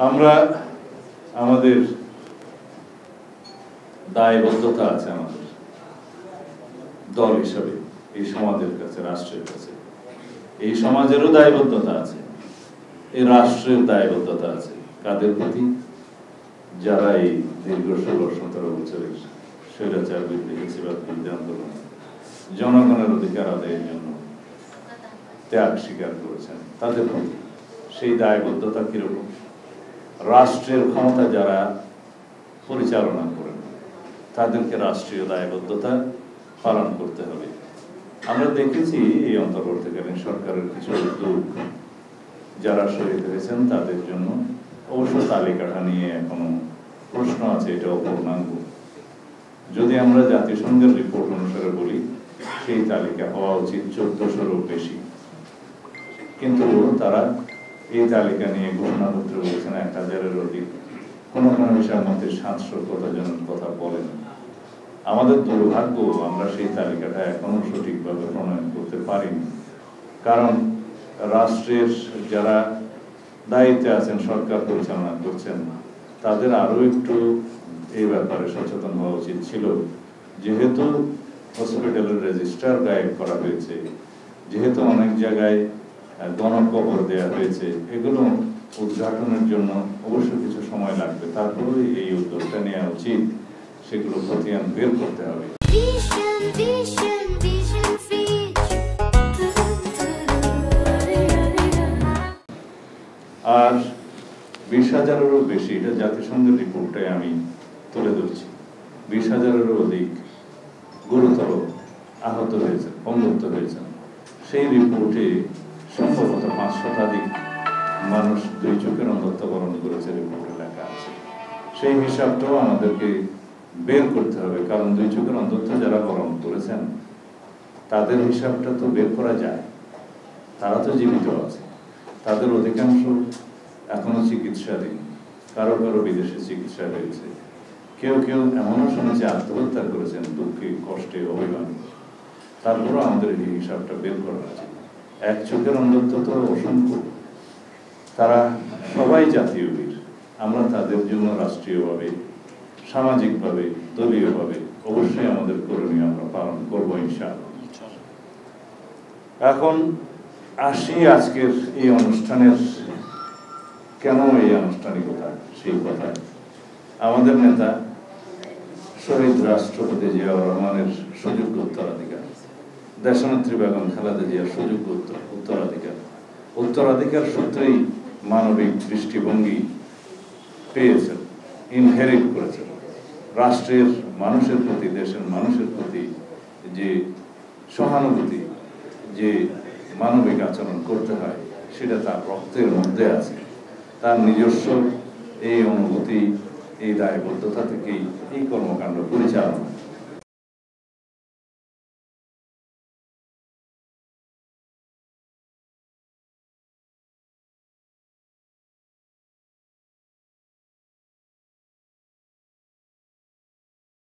আমরা আমাদের দায়বদ্ধতা আছে, আমাদের দল হিসাবে এই সমাজের কাছে, রাষ্ট্রের কাছে। এই সমাজেরও দায়বদ্ধতা আছে, এই রাষ্ট্রের দায়বদ্ধতা আছে। কাদের প্রতি? যারা এই দীর্ঘ 16-17 বছরের স্বৈরাচার বিরোধী ফ্যাসিবাদ বিরোধী আন্দোলন, জনগণের অধিকার আদায়ের জন্য ত্যাগ স্বীকার করেছেন, তাদের প্রতি সেই দায়বদ্ধতা কিরকম? রাষ্ট্রের ক্ষমতা যারা পরিচালনা করেন, তাদেরকে রাষ্ট্রীয় দায়বদ্ধতা পালন করতে হবে। আমরা দেখেছি এই অন্তর্বর্তীকালীন সরকারের কিছু উদ্যোগ, যারা শহীদ হয়েছেন তাদের জন্য অবশ্য তালিকাটা নিয়ে এখনো প্রশ্ন আছে, এটা অপূর্ণাঙ্গ। যদি আমরা জাতিসংঘের রিপোর্ট অনুসারে বলি, সেই তালিকা হওয়া উচিত 1400-এরও বেশি, কিন্তু তারা এই তালিকা নিয়ে ঘোষণাপত্রে বলছেন 1000-এর অধিক। কোনো কোনো বিষয়ের মধ্যে 700 কতজনের কথা বলেন। আমাদের দুর্ভাগ্য, আমরা সেই তালিকাটা এখনো সঠিকভাবে প্রণয়ন করতে পারিনি। কারণ রাষ্ট্রের যারা দায়িত্বে আছেন, সরকার পরিচালনা করছেন, তাদের আরো একটু এই ব্যাপারে সচেতন হওয়া উচিত ছিল। যেহেতু হসপিটালের রেজিস্ট্রার গায়েব করা হয়েছে, যেহেতু অনেক জায়গায় গণকবর দেওয়া হয়েছে, এগুলো উদ্ঘাটনের জন্য অবশ্য কিছু সময় লাগবে। তারপরে এই উদ্যোগটা নেওয়া উচিত, সেগুলো খতিয়ান বের করতে হবে। আর 20,000-এরও বেশি, এটা জাতিসংঘের রিপোর্টে আমি তুলে ধরছি, 20,000-এরও অধিক গুরুতর আহত হয়েছে, অন্ধত্ব হয়েছেন। সেই রিপোর্টে সম্ভবত 5 শতাধিক মানুষ 2 চোখের অন্ধত্ব বরণ করেছে, রিপোর্টে লেখা আছে। সেই হিসাবটাও আমাদেরকে বের করতে হবে, কারণ 2 চোখের অন্ধত্ব যারা বরণ করেছেন তাদের হিসাবটা তো বের করা যায়। তারা তো জীবিত আছে, তাদের অধিকাংশ এখনো চিকিৎসাধীন, কারো কারো বিদেশে চিকিৎসা রয়েছে, কেউ কেউ এমনও শুনেছে আত্মহত্যা করেছেন দুঃখে, কষ্টে, অভিমানে। তারপরও আমাদের এই হিসাবটা বের করা আছে। 1 চোখের অন্ধত্ব তো অসংখ্য, তারা সবাই জাতীয় বীর। আমরা তাদের জন্য রাষ্ট্রীয়ভাবে, সামাজিকভাবে, দলীয়ভাবে অবশ্যই আমাদের করণীয় আমরা পালন করবো ইনশাআল্লাহ। এখন আসি আজকের এই অনুষ্ঠানের, কেন এই আনুষ্ঠানিকতা, সেই কথায়। আমাদের নেতা শহীদ রাষ্ট্রপতি জিয়াউর রহমানের সুযোগ্য উত্তরাধিকার, দেশনেত্রী বেগম খালেদা জিয়ার সুযোগ্য উত্তরাধিকার সূত্রেই মানবিক দৃষ্টিভঙ্গি পেয়েছেন, ইনহেরিট করেছেন। রাষ্ট্রের মানুষের প্রতি, দেশের মানুষের প্রতি যে সহানুভূতি, যে মানবিক আচরণ করতে হয়, সেটা তার রক্তের মধ্যে আছে। তার নিজস্ব এই অনুভূতি, এই দায়বদ্ধতা থেকেই এই কর্মকাণ্ড পরিচালনা।